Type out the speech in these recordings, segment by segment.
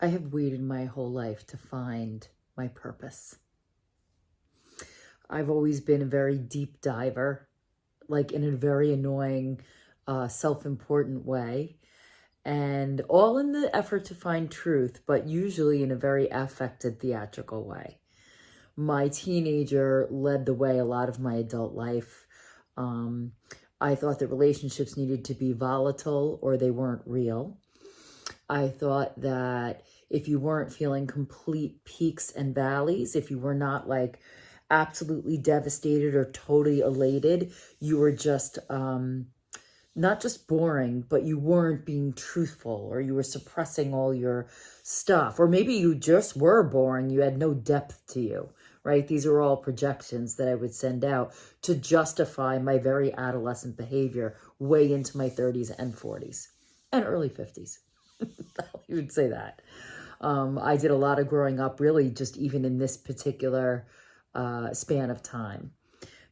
I have waited my whole life to find my purpose. I've always been a very deep diver, like in a very annoying, self-important way, and all in the effort to find truth, but usually in a very affected, theatrical way. My teenager led the way a lot of my adult life. Um, I thought that relationships needed to be volatile or they weren't real. I thought that if you weren't feeling complete peaks and valleys, if you were not like absolutely devastated or totally elated, you were just not just boring, but you weren't being truthful, or you were suppressing all your stuff, or maybe you just were boring. You had no depth to you, right? These are all projections that I would send out to justify my very adolescent behavior way into my 30s and 40s and early 50s. You would say that. I did a lot of growing up, really, just even in this particular span of time.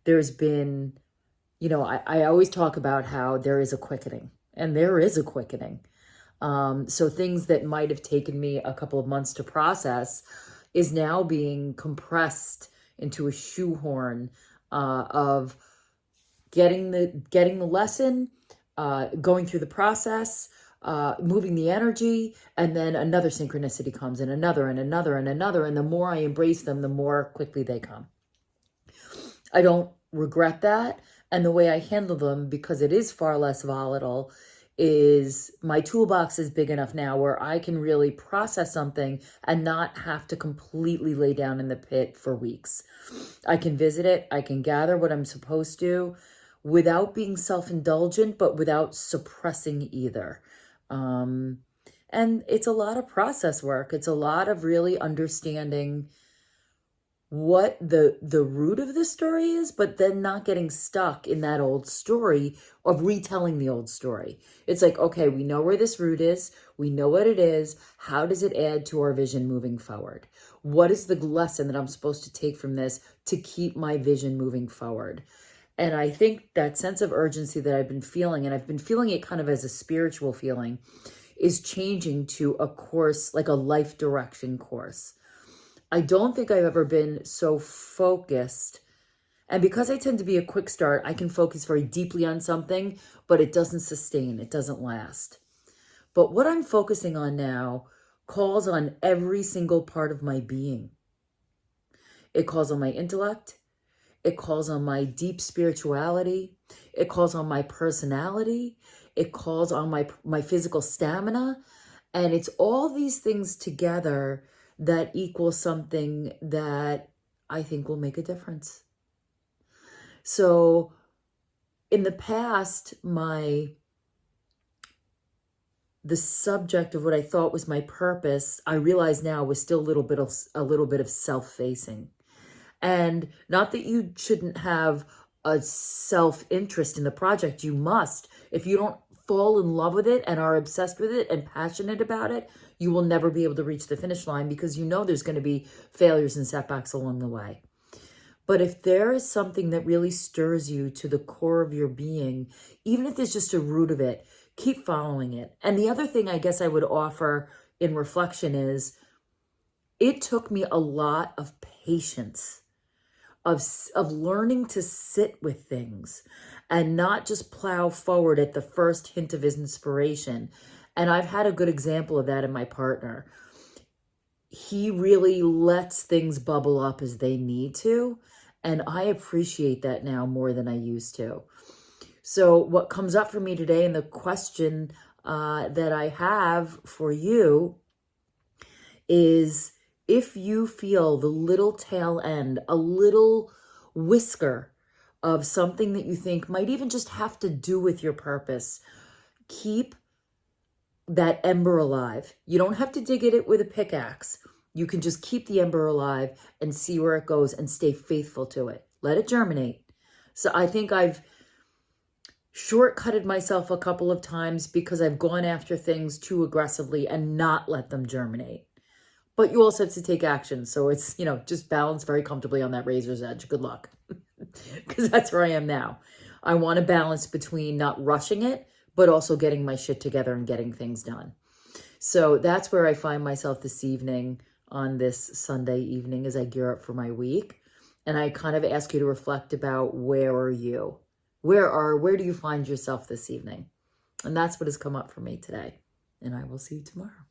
There's been, I always talk about how there is a quickening, and there is a quickening. So things that might have taken me a couple of months to process is now being compressed into a shoehorn of getting the lesson, going through the process, moving the energy, and then another synchronicity comes, and another, and another, and another. And the more I embrace them, the more quickly they come. I don't regret that. And the way I handle them, because it is far less volatile, is my toolbox is big enough now where I can really process something and not have to completely lay down in the pit for weeks. I can visit it. I can gather what I'm supposed to without being self-indulgent, but without suppressing either. And it's a lot of process work. It's a lot of really understanding what the root of the story is, but then not getting stuck in that old story of retelling the old story. It's like, okay, we know where this root is. We know what it is. How does it add to our vision moving forward? What is the lesson that I'm supposed to take from this to keep my vision moving forward? And I think that sense of urgency that I've been feeling, and I've been feeling it kind of as a spiritual feeling, is changing to a course, like a life direction course. I don't think I've ever been so focused. And because I tend to be a quick start, I can focus very deeply on something, but it doesn't sustain, it doesn't last. But what I'm focusing on now calls on every single part of my being. It calls on my intellect. It calls on my deep spirituality. It calls on my personality. It calls on my physical stamina. And it's all these things together that equals something that I think will make a difference. So in the past, the subject of what I thought was my purpose, I realize now was still a little bit of self-facing. And not that you shouldn't have a self-interest in the project. You must. If you don't fall in love with it and are obsessed with it and passionate about it, you will never be able to reach the finish line, because you know there's going to be failures and setbacks along the way. But if there is something that really stirs you to the core of your being, even if there's just a root of it, keep following it. And the other thing I guess I would offer in reflection is, it took me a lot of patience, of learning to sit with things and not just plow forward at the first hint of inspiration. And I've had a good example of that in my partner. He really lets things bubble up as they need to. And I appreciate that now more than I used to. So what comes up for me today, and the question that I have for you is, if you feel the little tail end, a little whisker of something that you think might even just have to do with your purpose, keep that ember alive. You don't have to dig at it with a pickaxe. You can just keep the ember alive and see where it goes and stay faithful to it. Let it germinate. So I think I've shortcutted myself a couple of times because I've gone after things too aggressively and not let them germinate. But you also have to take action. So it's, just balance very comfortably on that razor's edge. Good luck. Because that's where I am now. I want to balance between not rushing it, but also getting my shit together and getting things done. So that's where I find myself this evening on this Sunday evening as I gear up for my week. And I kind of ask you to reflect about where are you? Where do you find yourself this evening? And that's what has come up for me today. And I will see you tomorrow.